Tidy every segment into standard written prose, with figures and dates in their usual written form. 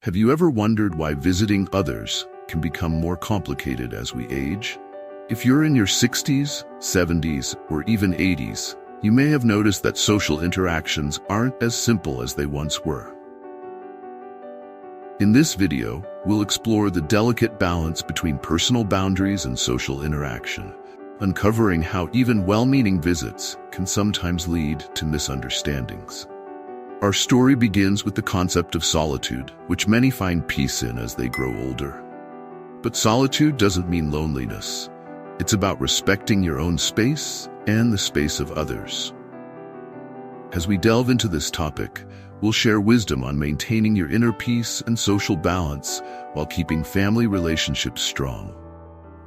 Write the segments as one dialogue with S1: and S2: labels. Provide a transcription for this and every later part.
S1: Have you ever wondered why visiting others can become more complicated as we age? If you're in your 60s, 70s, or even 80s, you may have noticed that social interactions aren't as simple as they once were. In this video, we'll explore the delicate balance between personal boundaries and social interaction, uncovering how even well-meaning visits can sometimes lead to misunderstandings. Our story begins with the concept of solitude, which many find peace in as they grow older. But solitude doesn't mean loneliness. It's about respecting your own space and the space of others. As we delve into this topic, we'll share wisdom on maintaining your inner peace and social balance while keeping family relationships strong.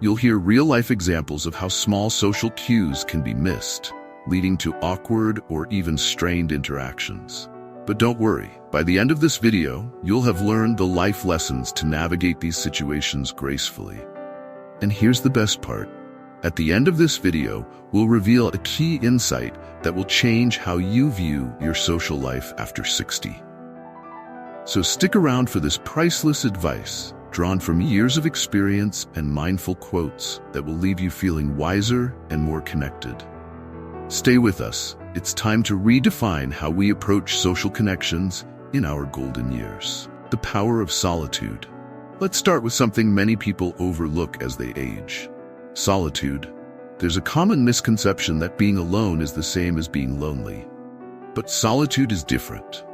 S1: You'll hear real-life examples of how small social cues can be missed, leading to awkward or even strained interactions. But don't worry, by the end of this video, you'll have learned the life lessons to navigate these situations gracefully. And here's the best part. At the end of this video, we'll reveal a key insight that will change how you view your social life after 60. So stick around for this priceless advice, drawn from years of experience and mindful quotes that will leave you feeling wiser and more connected. Stay with us. It's time to redefine how we approach social connections in our golden years. The power of solitude. Let's start with something many people overlook as they age. Solitude. There's a common misconception that being alone is the same as being lonely. But solitude is different.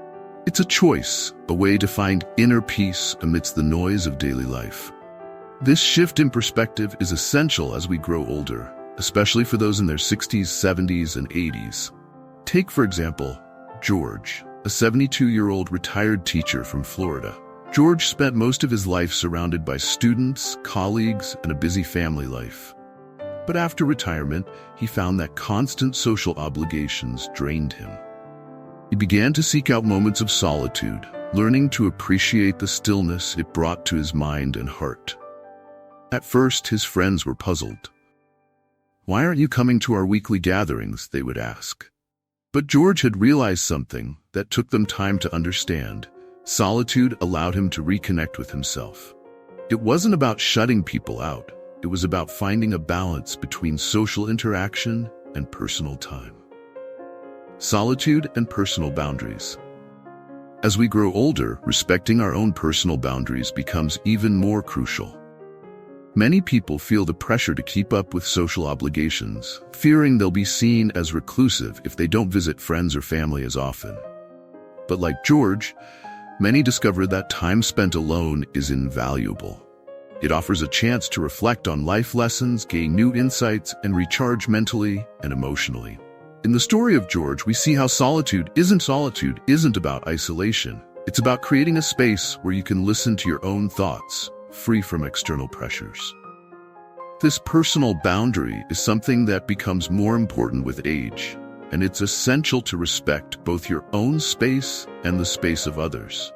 S1: It's a choice, a way to find inner peace amidst the noise of daily life. This shift in perspective is essential as we grow older, especially for those in their 60s, 70s, and 80s. Take, for example, George, a 72-year-old retired teacher from Florida. George spent most of his life surrounded by students, colleagues, and a busy family life. But after retirement, he found that constant social obligations drained him. He began to seek out moments of solitude, learning to appreciate the stillness it brought to his mind and heart. At first, his friends were puzzled. "Why aren't you coming to our weekly gatherings?" they would ask. But George had realized something that took them time to understand. Solitude allowed him to reconnect with himself. It wasn't about shutting people out. It was about finding a balance between social interaction and personal time. Solitude and personal boundaries. As we grow older, respecting our own personal boundaries becomes even more crucial. Many people feel the pressure to keep up with social obligations, fearing they'll be seen as reclusive if they don't visit friends or family as often. But like George, many discover that time spent alone is invaluable. It offers a chance to reflect on life lessons, gain new insights, and recharge mentally and emotionally. In the story of George, we see how solitude isn't about isolation. It's about creating a space where you can listen to your own thoughts, free from external pressures. This personal boundary is something that becomes more important with age, and it's essential to respect both your own space and the space of others.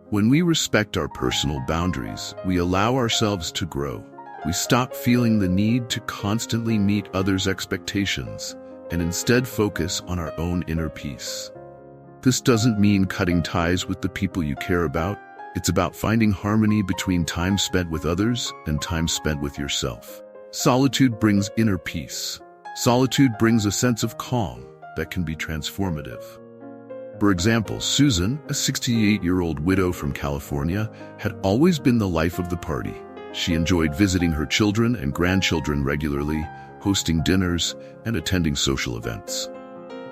S1: When we respect our personal boundaries, we allow ourselves to grow. We stop feeling the need to constantly meet others' expectations and instead focus on our own inner peace. This doesn't mean cutting ties with the people you care about. It's about finding harmony between time spent with others and time spent with yourself. Solitude brings inner peace. Solitude brings a sense of calm that can be transformative. For example, Susan, a 68-year-old widow from California, had always been the life of the party. She enjoyed visiting her children and grandchildren regularly, hosting dinners, and attending social events.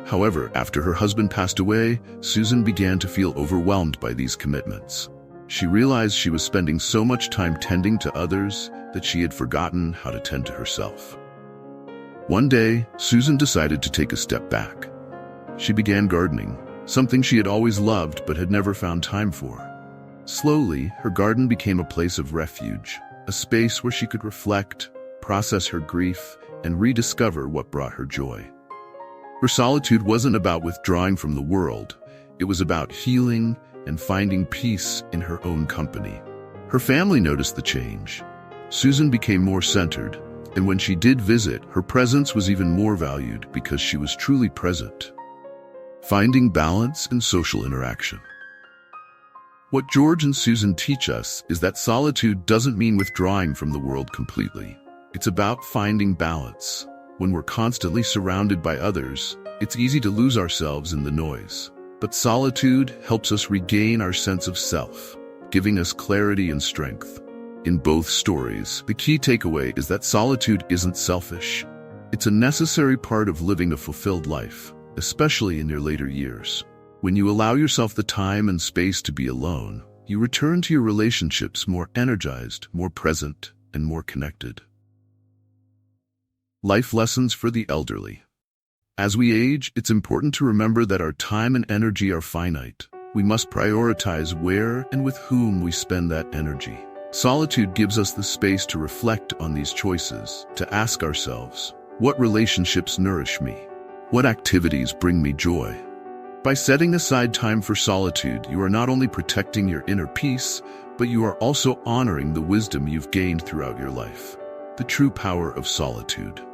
S1: However, after her husband passed away, Susan began to feel overwhelmed by these commitments. She realized she was spending so much time tending to others that she had forgotten how to tend to herself. One day, Susan decided to take a step back. She began gardening, something she had always loved but had never found time for. Slowly, her garden became a place of refuge, a space where she could reflect, process her grief, and rediscover what brought her joy. Her solitude wasn't about withdrawing from the world. It was about healing and finding peace in her own company. Her family noticed the change. Susan became more centered, and when she did visit, her presence was even more valued because she was truly present. Finding balance in social interaction. What George and Susan teach us is that solitude doesn't mean withdrawing from the world completely. It's about finding balance. When we're constantly surrounded by others, it's easy to lose ourselves in the noise. But solitude helps us regain our sense of self, giving us clarity and strength. In both stories, the key takeaway is that solitude isn't selfish. It's a necessary part of living a fulfilled life, especially in your later years. When you allow yourself the time and space to be alone, you return to your relationships more energized, more present, and more connected. Life lessons for the elderly. As we age, it's important to remember that our time and energy are finite. We must prioritize where and with whom we spend that energy. Solitude gives us the space to reflect on these choices, to ask ourselves, what relationships nourish me? What activities bring me joy? By setting aside time for solitude, you are not only protecting your inner peace, but you are also honoring the wisdom you've gained throughout your life. The true power of solitude.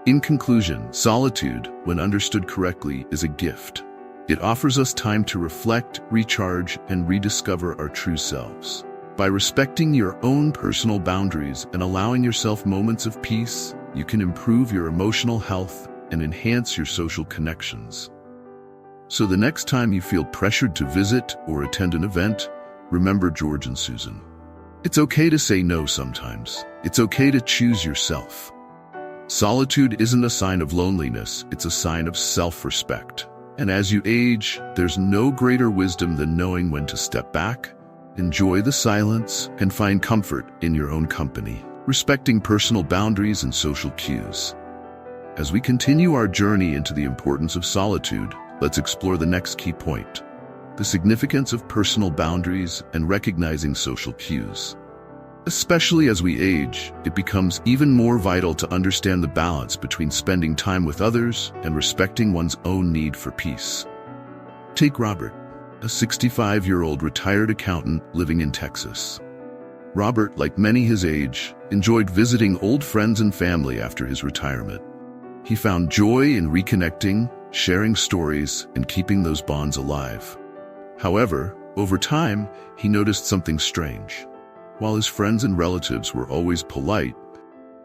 S1: In conclusion, solitude, when understood correctly, is a gift. It offers us time to reflect, recharge, and rediscover our true selves. By respecting your own personal boundaries and allowing yourself moments of peace, you can improve your emotional health and enhance your social connections. So the next time you feel pressured to visit or attend an event, remember George and Susan. It's okay to say no sometimes. It's okay to choose yourself. Solitude isn't a sign of loneliness, it's a sign of self-respect. And as you age, there's no greater wisdom than knowing when to step back, enjoy the silence, and find comfort in your own company, respecting personal boundaries and social cues. As we continue our journey into the importance of solitude, let's explore the next key point: the significance of personal boundaries and recognizing social cues. Especially as we age, it becomes even more vital to understand the balance between spending time with others and respecting one's own need for peace. Take Robert, a 65-year-old retired accountant living in Texas. Robert, like many his age, enjoyed visiting old friends and family after his retirement. He found joy in reconnecting, sharing stories, and keeping those bonds alive. However, over time, he noticed something strange. While his friends and relatives were always polite,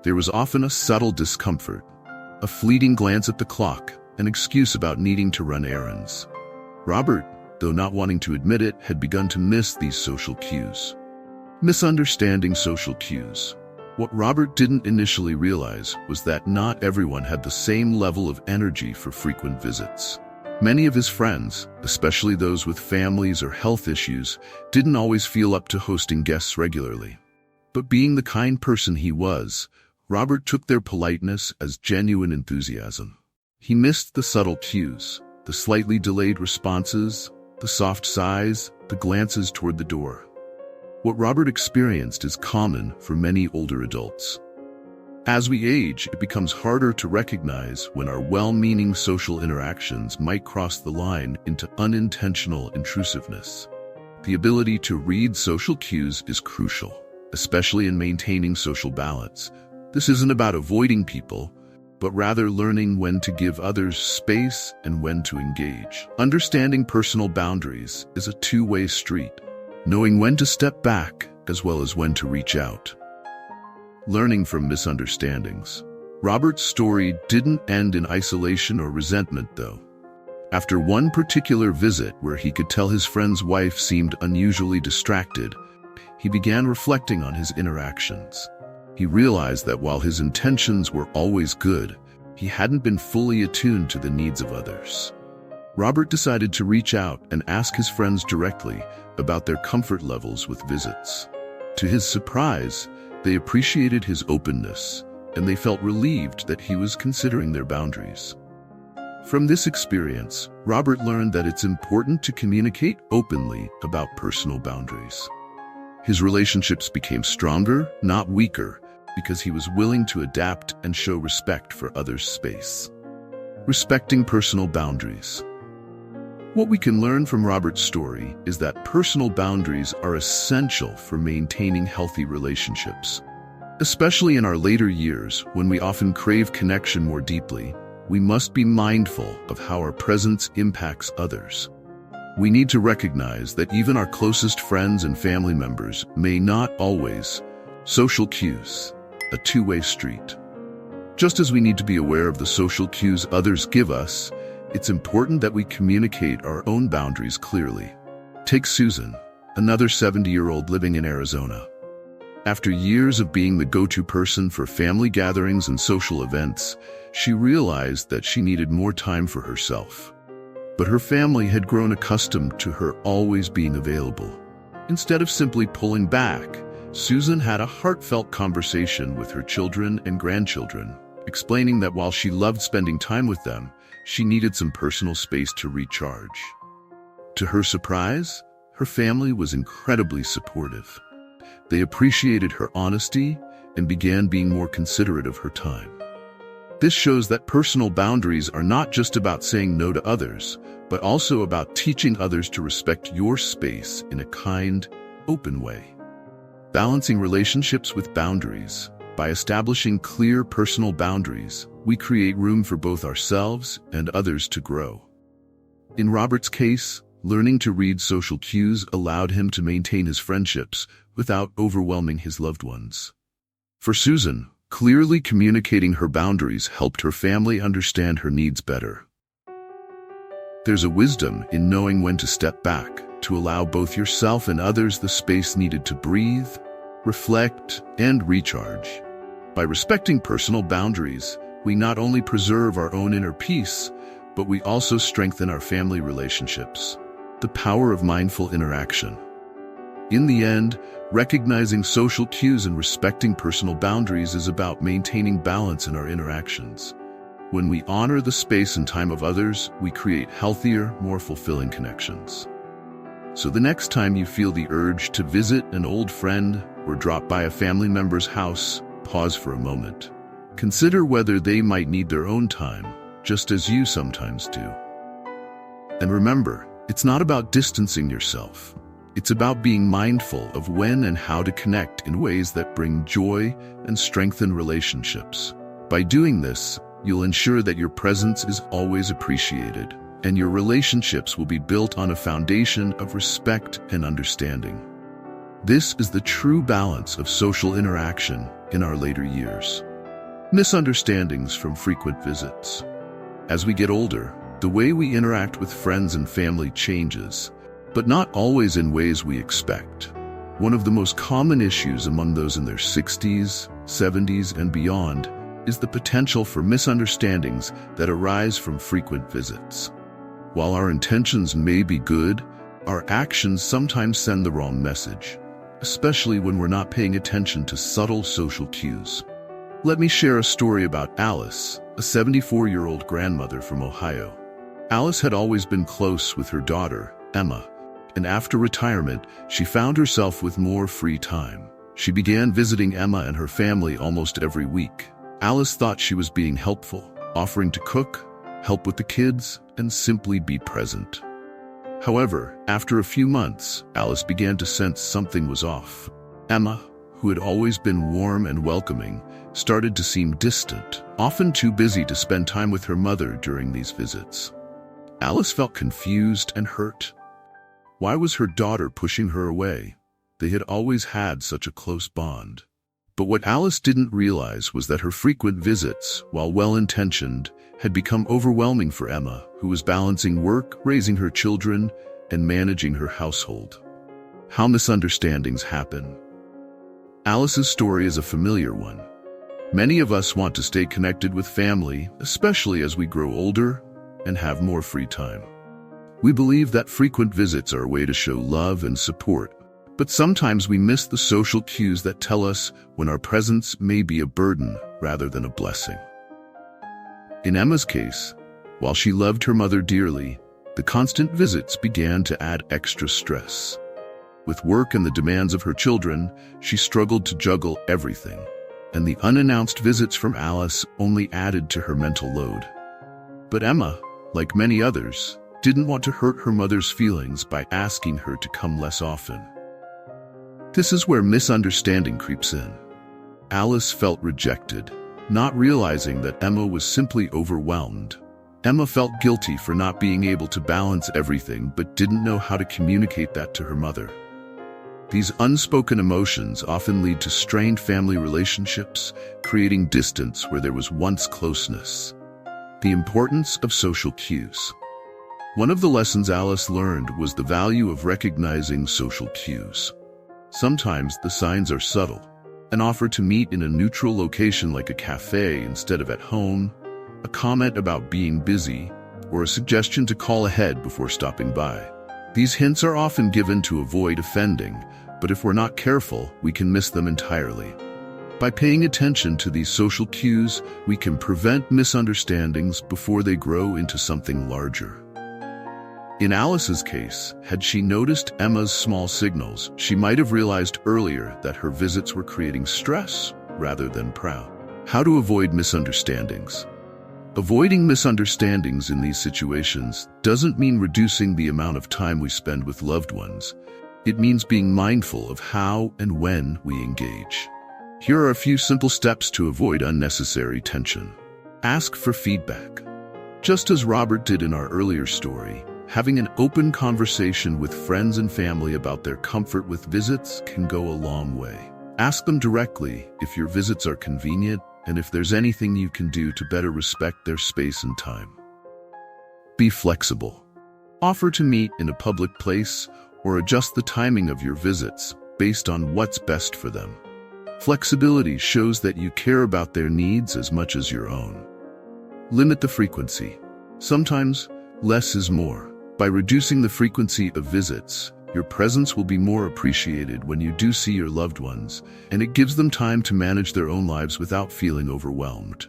S1: there was often a subtle discomfort, a fleeting glance at the clock, an excuse about needing to run errands. Robert, though not wanting to admit it, had begun to miss these social cues. Misunderstanding social cues. What Robert didn't initially realize was that not everyone had the same level of energy for frequent visits. Many of his friends, especially those with families or health issues, didn't always feel up to hosting guests regularly. But being the kind person he was, Robert took their politeness as genuine enthusiasm. He missed the subtle cues, the slightly delayed responses, the soft sighs, the glances toward the door. What Robert experienced is common for many older adults. As we age, it becomes harder to recognize when our well-meaning social interactions might cross the line into unintentional intrusiveness. The ability to read social cues is crucial, especially in maintaining social balance. This isn't about avoiding people, but rather learning when to give others space and when to engage. Understanding personal boundaries is a two-way street, knowing when to step back as well as when to reach out. Learning from misunderstandings. Robert's story didn't end in isolation or resentment, though. After one particular visit where he could tell his friend's wife seemed unusually distracted, he began reflecting on his interactions. He realized that while his intentions were always good, he hadn't been fully attuned to the needs of others. Robert decided to reach out and ask his friends directly about their comfort levels with visits. To his surprise, they appreciated his openness, and they felt relieved that he was considering their boundaries. From this experience, Robert learned that it's important to communicate openly about personal boundaries. His relationships became stronger, not weaker, because he was willing to adapt and show respect for others' space. Respecting personal boundaries. What we can learn from Robert's story is that personal boundaries are essential for maintaining healthy relationships. Especially in our later years, when we often crave connection more deeply, we must be mindful of how our presence impacts others. We need to recognize that even our closest friends and family members may not always. Social cues, a two-way street. Just as we need to be aware of the social cues others give us, it's important that we communicate our own boundaries clearly. Take Susan, another 70-year-old living in Arizona. After years of being the go-to person for family gatherings and social events, she realized that she needed more time for herself. But her family had grown accustomed to her always being available. Instead of simply pulling back, Susan had a heartfelt conversation with her children and grandchildren, explaining that while she loved spending time with them, she needed some personal space to recharge. To her surprise, her family was incredibly supportive. They appreciated her honesty and began being more considerate of her time. This shows that personal boundaries are not just about saying no to others, but also about teaching others to respect your space in a kind, open way. Balancing relationships with boundaries. By establishing clear personal boundaries, we create room for both ourselves and others to grow. In Robert's case, learning to read social cues allowed him to maintain his friendships without overwhelming his loved ones. For Susan, clearly communicating her boundaries helped her family understand her needs better. There's a wisdom in knowing when to step back, to allow both yourself and others the space needed to breathe, reflect, and recharge. By respecting personal boundaries, we not only preserve our own inner peace, but we also strengthen our family relationships. The power of mindful interaction. In the end, recognizing social cues and respecting personal boundaries is about maintaining balance in our interactions. When we honor the space and time of others, we create healthier, more fulfilling connections. So the next time you feel the urge to visit an old friend or drop by a family member's house, pause for a moment. Consider whether they might need their own time, just as you sometimes do. And remember, it's not about distancing yourself. It's about being mindful of when and how to connect in ways that bring joy and strengthen relationships. By doing this, you'll ensure that your presence is always appreciated, and your relationships will be built on a foundation of respect and understanding. This is the true balance of social interaction in our later years. Misunderstandings from frequent visits. As we get older, the way we interact with friends and family changes, but not always in ways we expect. One of the most common issues among those in their 60s, 70s, and beyond is the potential for misunderstandings that arise from frequent visits. While our intentions may be good, our actions sometimes send the wrong message, especially when we're not paying attention to subtle social cues. Let me share a story about Alice, a 74-year-old grandmother from Ohio. Alice had always been close with her daughter, Emma, and after retirement, she found herself with more free time. She began visiting Emma and her family almost every week. Alice thought she was being helpful, offering to cook, help with the kids, and simply be present. However, after a few months, Alice began to sense something was off. Emma, who had always been warm and welcoming, started to seem distant, often too busy to spend time with her mother during these visits. Alice felt confused and hurt. Why was her daughter pushing her away? They had always had such a close bond. But what Alice didn't realize was that her frequent visits, while well-intentioned, had become overwhelming for Emma, who was balancing work, raising her children, and managing her household. How misunderstandings happen. Alice's story is a familiar one. Many of us want to stay connected with family, especially as we grow older and have more free time. We believe that frequent visits are a way to show love and support, but sometimes we miss the social cues that tell us when our presence may be a burden rather than a blessing. In Emma's case, while she loved her mother dearly, the constant visits began to add extra stress. With work and the demands of her children, she struggled to juggle everything, and the unannounced visits from Alice only added to her mental load. But Emma, like many others, didn't want to hurt her mother's feelings by asking her to come less often. This is where misunderstanding creeps in. Alice felt rejected, not realizing that Emma was simply overwhelmed. Emma felt guilty for not being able to balance everything but didn't know how to communicate that to her mother. These unspoken emotions often lead to strained family relationships, creating distance where there was once closeness. The importance of social cues. One of the lessons Alice learned was the value of recognizing social cues. Sometimes the signs are subtle. An offer to meet in a neutral location like a cafe instead of at home, a comment about being busy, or a suggestion to call ahead before stopping by. These hints are often given to avoid offending, but if we're not careful, we can miss them entirely. By paying attention to these social cues, we can prevent misunderstandings before they grow into something larger. In Alice's case, had she noticed Emma's small signals, she might have realized earlier that her visits were creating stress rather than proud. How to avoid misunderstandings. Avoiding misunderstandings in these situations doesn't mean reducing the amount of time we spend with loved ones. It means being mindful of how and when we engage. Here are a few simple steps to avoid unnecessary tension. Ask for feedback. Just as Robert did in our earlier story, having an open conversation with friends and family about their comfort with visits can go a long way. Ask them directly if your visits are convenient and if there's anything you can do to better respect their space and time. Be flexible. Offer to meet in a public place or adjust the timing of your visits based on what's best for them. Flexibility shows that you care about their needs as much as your own. Limit the frequency. Sometimes, less is more. By reducing the frequency of visits, your presence will be more appreciated when you do see your loved ones, and it gives them time to manage their own lives without feeling overwhelmed.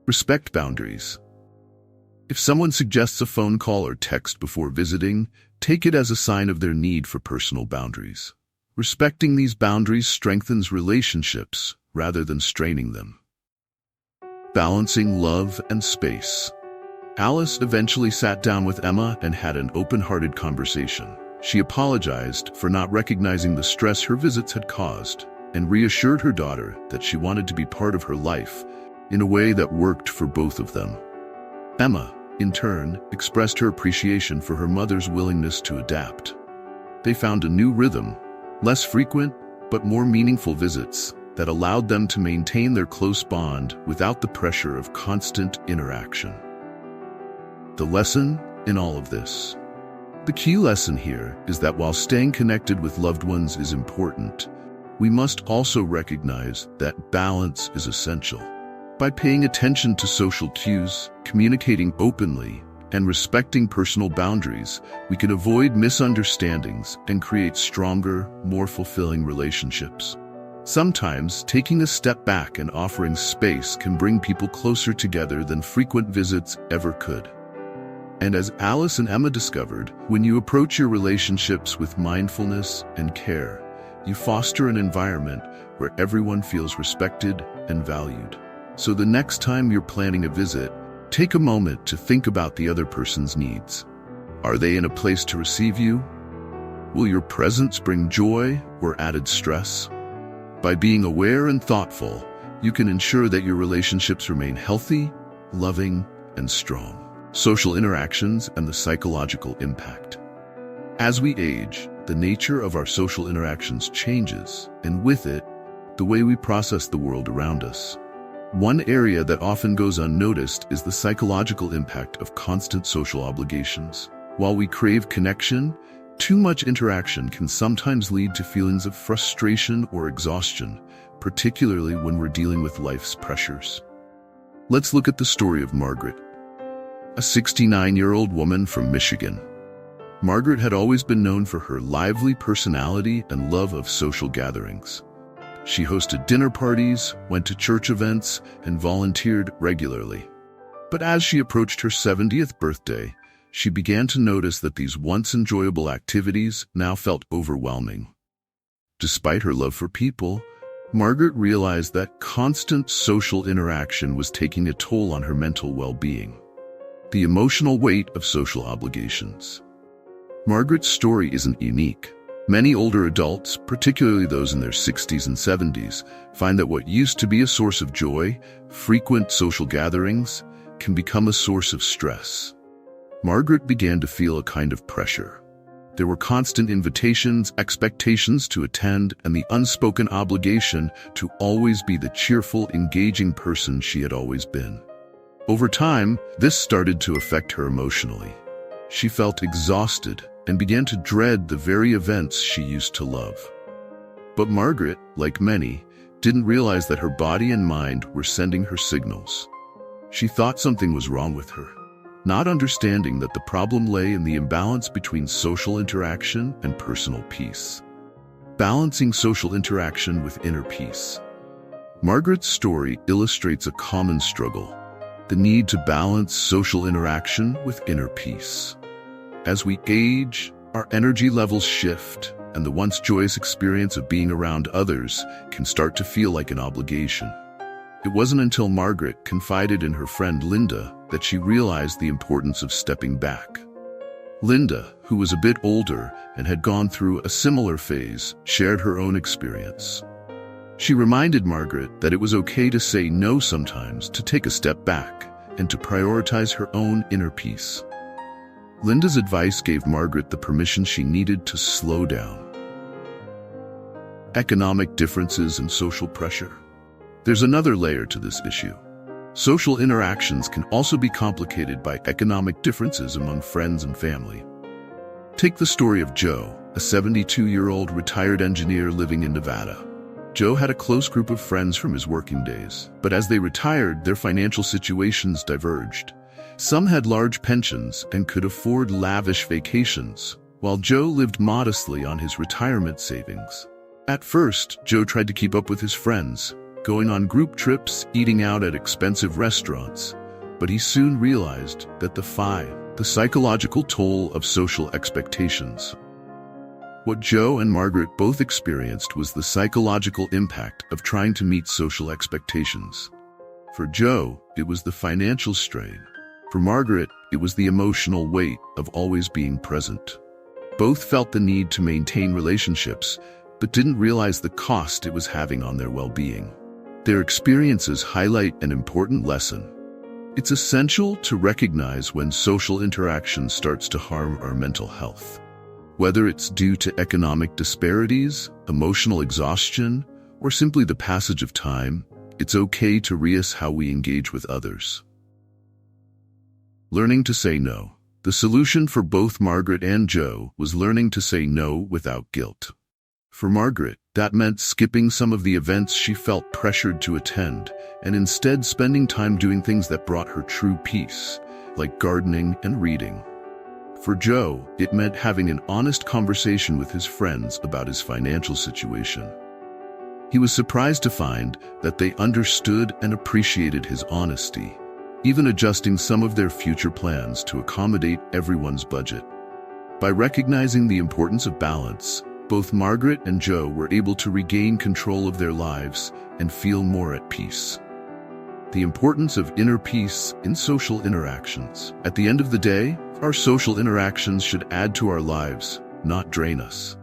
S1: Respect boundaries. If someone suggests a phone call or text before visiting, take it as a sign of their need for personal boundaries. Respecting these boundaries strengthens relationships rather than straining them. Balancing love and space. Alice eventually sat down with Emma and had an open-hearted conversation. She apologized for not recognizing the stress her visits had caused and reassured her daughter that she wanted to be part of her life in a way that worked for both of them. Emma, in turn, expressed her appreciation for her mother's willingness to adapt. They found a new rhythm, less frequent but more meaningful visits that allowed them to maintain their close bond without the pressure of constant interaction. The lesson in all of this. The key lesson here is that while staying connected with loved ones is important, we must also recognize that balance is essential. By paying attention to social cues, communicating openly, and respecting personal boundaries, we can avoid misunderstandings and create stronger, more fulfilling relationships. Sometimes, taking a step back and offering space can bring people closer together than frequent visits ever could. And as Alice and Emma discovered, when you approach your relationships with mindfulness and care, you foster an environment where everyone feels respected and valued. So the next time you're planning a visit, take a moment to think about the other person's needs. Are they in a place to receive you? Will your presence bring joy or added stress? By being aware and thoughtful, you can ensure that your relationships remain healthy, loving, and strong. Social interactions and the psychological impact. As we age, the nature of our social interactions changes, and with it, the way we process the world around us. One area that often goes unnoticed is the psychological impact of constant social obligations. While we crave connection, too much interaction can sometimes lead to feelings of frustration or exhaustion, particularly when we're dealing with life's pressures. Let's look at the story of Margaret, a 69-year-old woman from Michigan. Margaret had always been known for her lively personality and love of social gatherings. She hosted dinner parties, went to church events, and volunteered regularly. But as she approached her 70th birthday, she began to notice that these once enjoyable activities now felt overwhelming. Despite her love for people, Margaret realized that constant social interaction was taking a toll on her mental well-being. The emotional weight of social obligations. Margaret's story isn't unique. Many older adults, particularly those in their 60s and 70s, find that what used to be a source of joy, frequent social gatherings, can become a source of stress. Margaret began to feel a kind of pressure. There were constant invitations, expectations to attend, and the unspoken obligation to always be the cheerful, engaging person she had always been. Over time, this started to affect her emotionally. She felt exhausted and began to dread the very events she used to love. But Margaret, like many, didn't realize that her body and mind were sending her signals. She thought something was wrong with her, not understanding that the problem lay in the imbalance between social interaction and personal peace. Balancing social interaction with inner peace. Margaret's story illustrates a common struggle: the need to balance social interaction with inner peace. As we age, our energy levels shift, and the once joyous experience of being around others can start to feel like an obligation. It wasn't until Margaret confided in her friend Linda that she realized the importance of stepping back. Linda, who was a bit older and had gone through a similar phase, shared her own experience. She reminded Margaret that it was okay to say no sometimes, to take a step back, and to prioritize her own inner peace. Linda's advice gave Margaret the permission she needed to slow down. Economic differences and social pressure. There's another layer to this issue. Social interactions can also be complicated by economic differences among friends and family. Take the story of Joe, a 72-year-old retired engineer living in Nevada. Joe had a close group of friends from his working days, but as they retired, their financial situations diverged. Some had large pensions and could afford lavish vacations, while Joe lived modestly on his retirement savings. At first, Joe tried to keep up with his friends, going on group trips, eating out at expensive restaurants, but he soon realized that the psychological toll of social expectations. What Joe and Margaret both experienced was the psychological impact of trying to meet social expectations. For Joe, it was the financial strain. For Margaret, it was the emotional weight of always being present. Both felt the need to maintain relationships, but didn't realize the cost it was having on their well-being. Their experiences highlight an important lesson. It's essential to recognize when social interaction starts to harm our mental health. Whether it's due to economic disparities, emotional exhaustion, or simply the passage of time, it's okay to reassess how we engage with others. Learning to say no. The solution for both Margaret and Joe was learning to say no without guilt. For Margaret, that meant skipping some of the events she felt pressured to attend, and instead spending time doing things that brought her true peace, like gardening and reading. For Joe, it meant having an honest conversation with his friends about his financial situation. He was surprised to find that they understood and appreciated his honesty, even adjusting some of their future plans to accommodate everyone's budget. By recognizing the importance of balance, both Margaret and Joe were able to regain control of their lives and feel more at peace. The importance of inner peace in social interactions. At the end of the day, our social interactions should add to our lives, not drain us.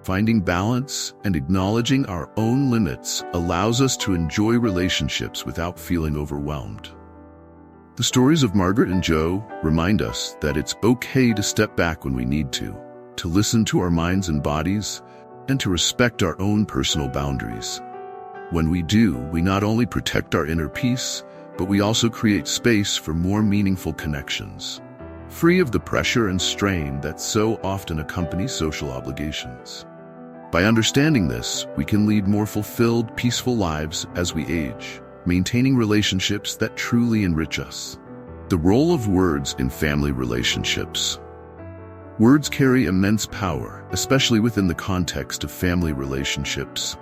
S1: Finding balance and acknowledging our own limits allows us to enjoy relationships without feeling overwhelmed. The stories of Margaret and Joe remind us that it's okay to step back when we need to listen to our minds and bodies, and to respect our own personal boundaries. When we do, we not only protect our inner peace, but we also create space for more meaningful connections, free of the pressure and strain that so often accompany social obligations. By understanding this, we can lead more fulfilled, peaceful lives as we age, maintaining relationships that truly enrich us. The role of words in family relationships. Words carry immense power, especially within the context of family relationships.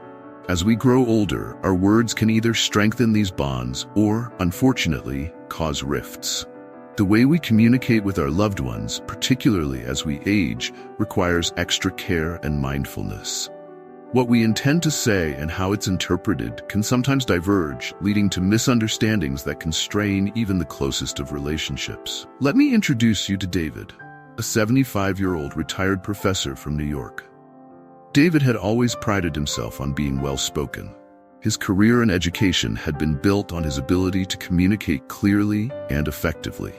S1: As we grow older, our words can either strengthen these bonds or, unfortunately, cause rifts. The way we communicate with our loved ones, particularly as we age, requires extra care and mindfulness. What we intend to say and how it's interpreted can sometimes diverge, leading to misunderstandings that can strain even the closest of relationships. Let me introduce you to David, a 75-year-old retired professor from New York. David had always prided himself on being well-spoken. His career and education had been built on his ability to communicate clearly and effectively.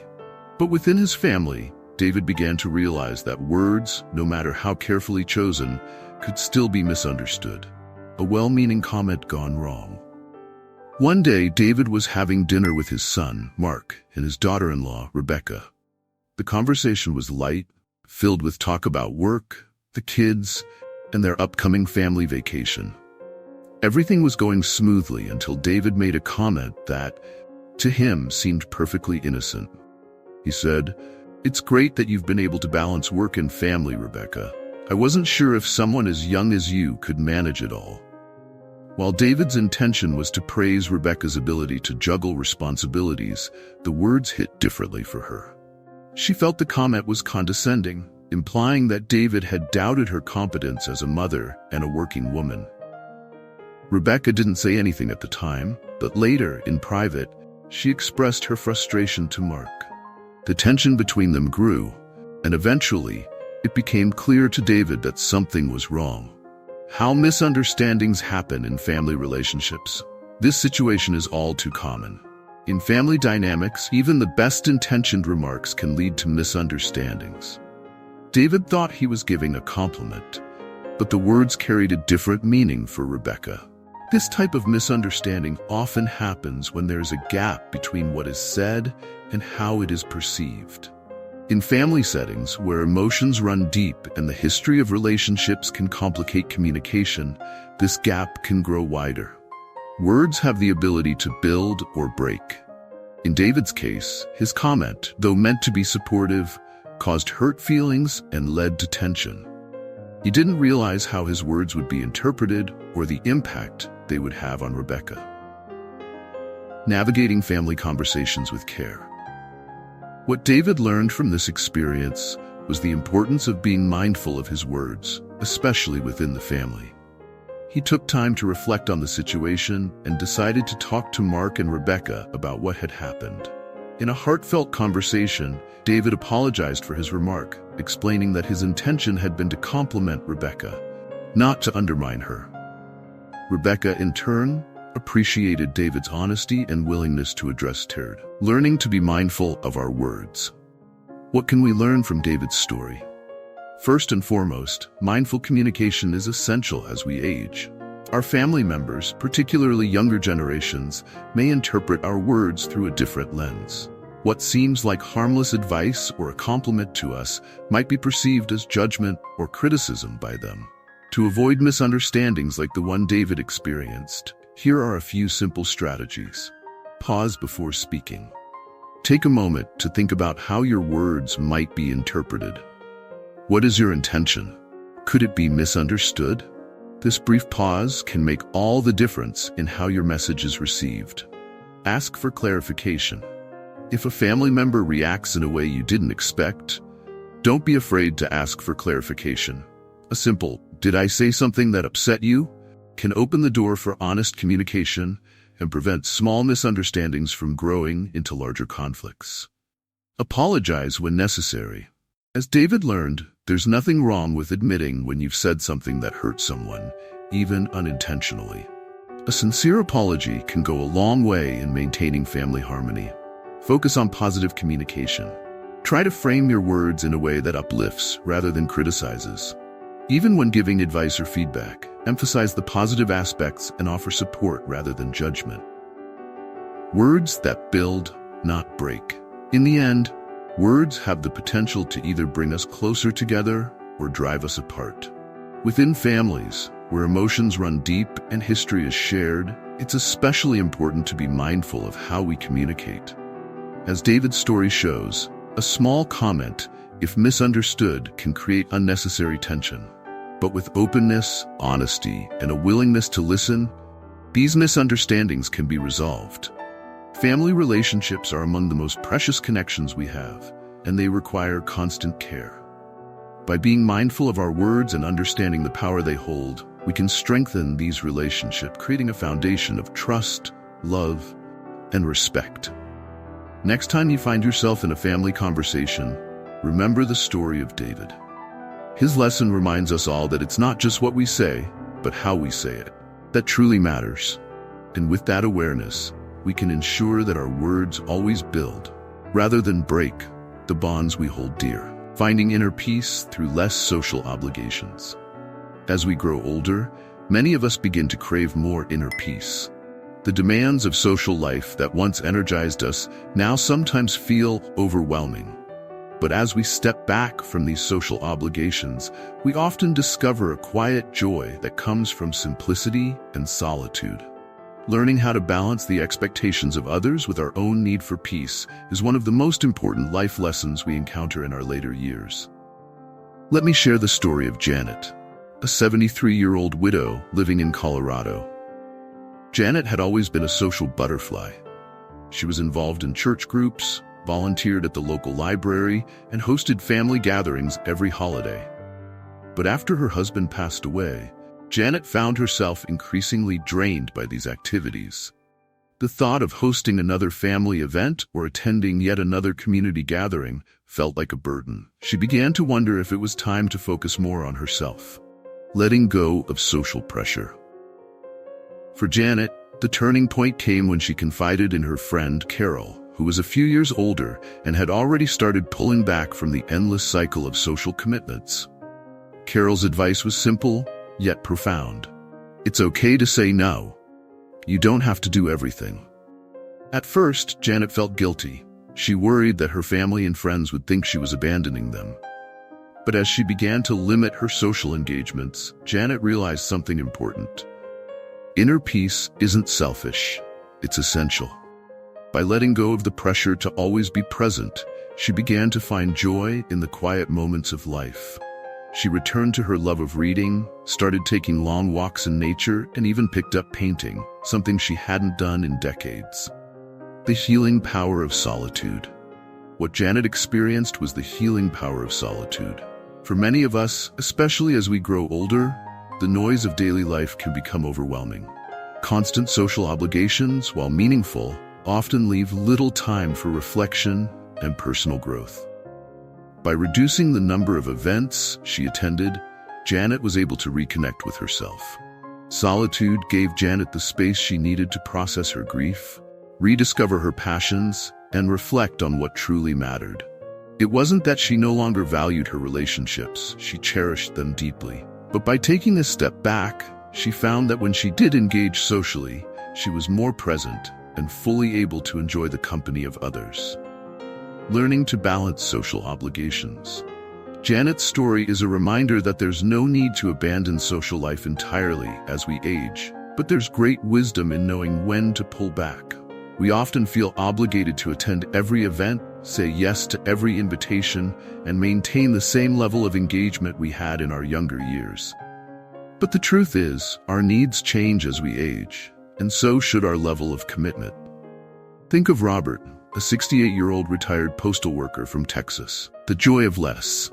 S1: But within his family, David began to realize that words, no matter how carefully chosen, could still be misunderstood. A well-meaning comment gone wrong. One day, David was having dinner with his son, Mark, and his daughter-in-law, Rebecca. The conversation was light, filled with talk about work, the kids, and their upcoming family vacation. Everything was going smoothly until David made a comment that, to him, seemed perfectly innocent. He said, "It's great that you've been able to balance work and family, Rebecca. I wasn't sure if someone as young as you could manage it all." While David's intention was to praise Rebecca's ability to juggle responsibilities, the words hit differently for her. She felt the comment was condescending, implying that David had doubted her competence as a mother and a working woman. Rebecca didn't say anything at the time, but later, in private, she expressed her frustration to Mark. The tension between them grew, and eventually, it became clear to David that something was wrong. How misunderstandings happen in family relationships. This situation is all too common. In family dynamics, even the best-intentioned remarks can lead to misunderstandings. David thought he was giving a compliment, but the words carried a different meaning for Rebecca. This type of misunderstanding often happens when there is a gap between what is said and how it is perceived. In family settings, where emotions run deep and the history of relationships can complicate communication, this gap can grow wider. Words have the ability to build or break. In David's case, his comment, though meant to be supportive, caused hurt feelings and led to tension. He didn't realize how his words would be interpreted or the impact they would have on Rebecca. Navigating family conversations with care. What David learned from this experience was the importance of being mindful of his words, especially within the family. He took time to reflect on the situation and decided to talk to Mark and Rebecca about what had happened. In a heartfelt conversation, David apologized for his remark, explaining that his intention had been to compliment Rebecca, not to undermine her. Rebecca, in turn, appreciated David's honesty and willingness to address her, learning to be mindful of our words. What can we learn from David's story? First and foremost, mindful communication is essential as we age. Our family members, particularly younger generations, may interpret our words through a different lens. What seems like harmless advice or a compliment to us might be perceived as judgment or criticism by them. To avoid misunderstandings like the one David experienced, here are a few simple strategies. Pause before speaking. Take a moment to think about how your words might be interpreted. What is your intention? Could it be misunderstood? This brief pause can make all the difference in how your message is received. Ask for clarification. If a family member reacts in a way you didn't expect, don't be afraid to ask for clarification. A simple, "Did I say something that upset you?" can open the door for honest communication and prevent small misunderstandings from growing into larger conflicts. Apologize when necessary. As David learned, there's nothing wrong with admitting when you've said something that hurt someone, even unintentionally. A sincere apology can go a long way in maintaining family harmony. Focus on positive communication. Try to frame your words in a way that uplifts rather than criticizes. Even when giving advice or feedback, emphasize the positive aspects and offer support rather than judgment. Words that build, not break. In the end, words have the potential to either bring us closer together or drive us apart. Within families, where emotions run deep and history is shared, it's especially important to be mindful of how we communicate. As David's story shows, a small comment, if misunderstood, can create unnecessary tension. But with openness, honesty, and a willingness to listen, these misunderstandings can be resolved. Family relationships are among the most precious connections we have, and they require constant care. By being mindful of our words and understanding the power they hold, we can strengthen these relationships, creating a foundation of trust, love, and respect. Next time you find yourself in a family conversation, remember the story of David. His lesson reminds us all that it's not just what we say, but how we say it, that truly matters. And with that awareness, we can ensure that our words always build, rather than break, the bonds we hold dear, finding inner peace through less social obligations. As we grow older, many of us begin to crave more inner peace. The demands of social life that once energized us now sometimes feel overwhelming. But as we step back from these social obligations, we often discover a quiet joy that comes from simplicity and solitude. Learning how to balance the expectations of others with our own need for peace is one of the most important life lessons we encounter in our later years. Let me share the story of Janet, a 73-year-old widow living in Colorado. Janet had always been a social butterfly. She was involved in church groups, volunteered at the local library, and hosted family gatherings every holiday. But after her husband passed away, Janet found herself increasingly drained by these activities. The thought of hosting another family event or attending yet another community gathering felt like a burden. She began to wonder if it was time to focus more on herself, letting go of social pressure. For Janet, the turning point came when she confided in her friend Carol, who was a few years older and had already started pulling back from the endless cycle of social commitments. Carol's advice was simple, yet profound. It's okay to say no. You don't have to do everything. At first, Janet felt guilty. She worried that her family and friends would think she was abandoning them. But as she began to limit her social engagements, Janet realized something important. Inner peace isn't selfish, it's essential. By letting go of the pressure to always be present, she began to find joy in the quiet moments of life. She returned to her love of reading, started taking long walks in nature, and even picked up painting, something she hadn't done in decades. The healing power of solitude. What Janet experienced was the healing power of solitude. For many of us, especially as we grow older, the noise of daily life can become overwhelming. Constant social obligations, while meaningful, often leave little time for reflection and personal growth. By reducing the number of events she attended, Janet was able to reconnect with herself. Solitude gave Janet the space she needed to process her grief, rediscover her passions, and reflect on what truly mattered. It wasn't that she no longer valued her relationships, she cherished them deeply. But by taking a step back, she found that when she did engage socially, she was more present and fully able to enjoy the company of others. Learning to balance social obligations. Janet's story is a reminder that there's no need to abandon social life entirely as we age, but there's great wisdom in knowing when to pull back. We often feel obligated to attend every event, say yes to every invitation, and maintain the same level of engagement we had in our younger years. But the truth is, our needs change as we age, and so should our level of commitment. Think of Robert, a 68-year-old retired postal worker from Texas. The joy of less.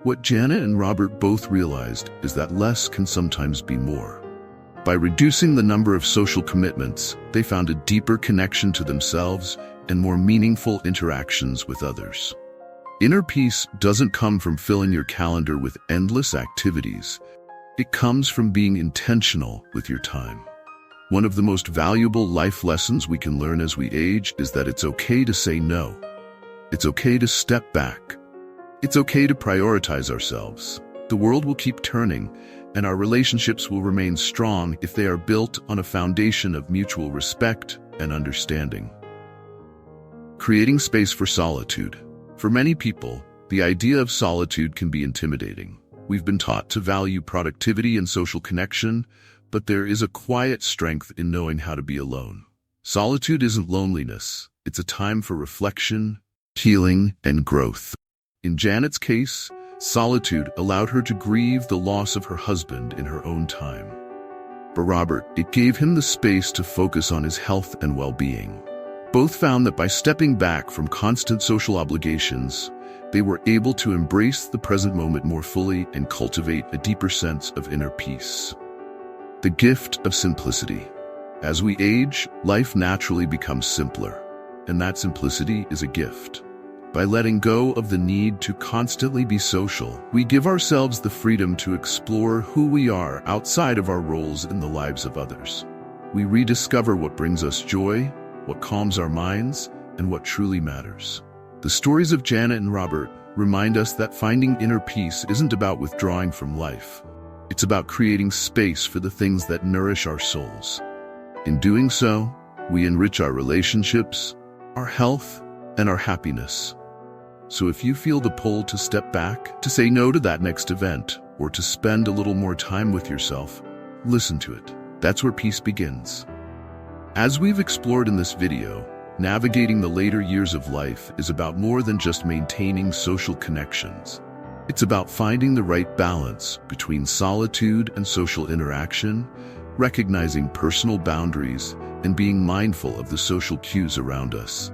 S1: What Janet and Robert both realized is that less can sometimes be more. By reducing the number of social commitments, they found a deeper connection to themselves and more meaningful interactions with others. Inner peace doesn't come from filling your calendar with endless activities. It comes from being intentional with your time. One of the most valuable life lessons we can learn as we age is that it's okay to say no. It's okay to step back. It's okay to prioritize ourselves. The world will keep turning, and our relationships will remain strong if they are built on a foundation of mutual respect and understanding. Creating space for solitude. For many people, the idea of solitude can be intimidating. We've been taught to value productivity and social connection, but there is a quiet strength in knowing how to be alone. Solitude isn't loneliness. It's a time for reflection, healing, and growth. In Janet's case, solitude allowed her to grieve the loss of her husband in her own time. For Robert, it gave him the space to focus on his health and well-being. Both found that by stepping back from constant social obligations, they were able to embrace the present moment more fully and cultivate a deeper sense of inner peace. The gift of simplicity. As we age, life naturally becomes simpler, and that simplicity is a gift. By letting go of the need to constantly be social, we give ourselves the freedom to explore who we are outside of our roles in the lives of others. we rediscover what brings us joy, what calms our minds, and what truly matters. The stories of Janet and Robert remind us that finding inner peace isn't about withdrawing from life. It's about creating space for the things that nourish our souls. In doing so, we enrich our relationships, our health, and our happiness. So if you feel the pull to step back, to say no to that next event, or to spend a little more time with yourself, listen to it. That's where peace begins. As we've explored in this video, navigating the later years of life is about more than just maintaining social connections. It's about finding the right balance between solitude and social interaction, recognizing personal boundaries, and being mindful of the social cues around us.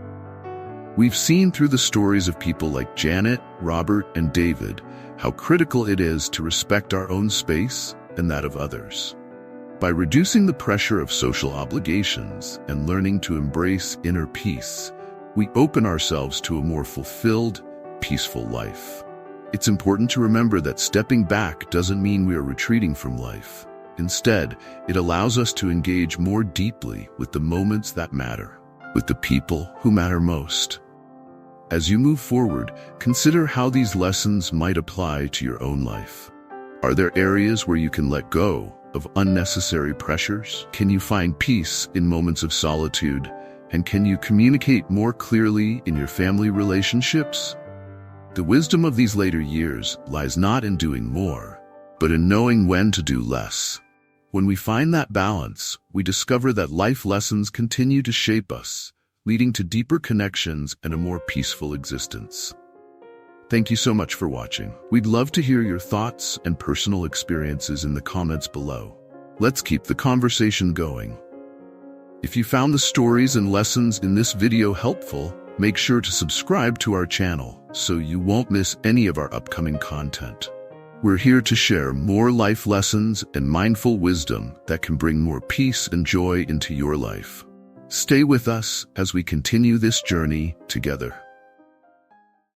S1: We've seen through the stories of people like Janet, Robert, and David how critical it is to respect our own space and that of others. By reducing the pressure of social obligations and learning to embrace inner peace, we open ourselves to a more fulfilled, peaceful life. It's important to remember that stepping back doesn't mean we are retreating from life. Instead, it allows us to engage more deeply with the moments that matter, with the people who matter most. As you move forward, consider how these lessons might apply to your own life. Are there areas where you can let go of unnecessary pressures? Can you find peace in moments of solitude? And can you communicate more clearly in your family relationships? The wisdom of these later years lies not in doing more, but in knowing when to do less. When we find that balance, we discover that life lessons continue to shape us, leading to deeper connections and a more peaceful existence. Thank you so much for watching. We'd love to hear your thoughts and personal experiences in the comments below. Let's keep the conversation going. If you found the stories and lessons in this video helpful, make sure to subscribe to our channel so you won't miss any of our upcoming content. We're here to share more life lessons and mindful wisdom that can bring more peace and joy into your life. Stay with us as we continue this journey together.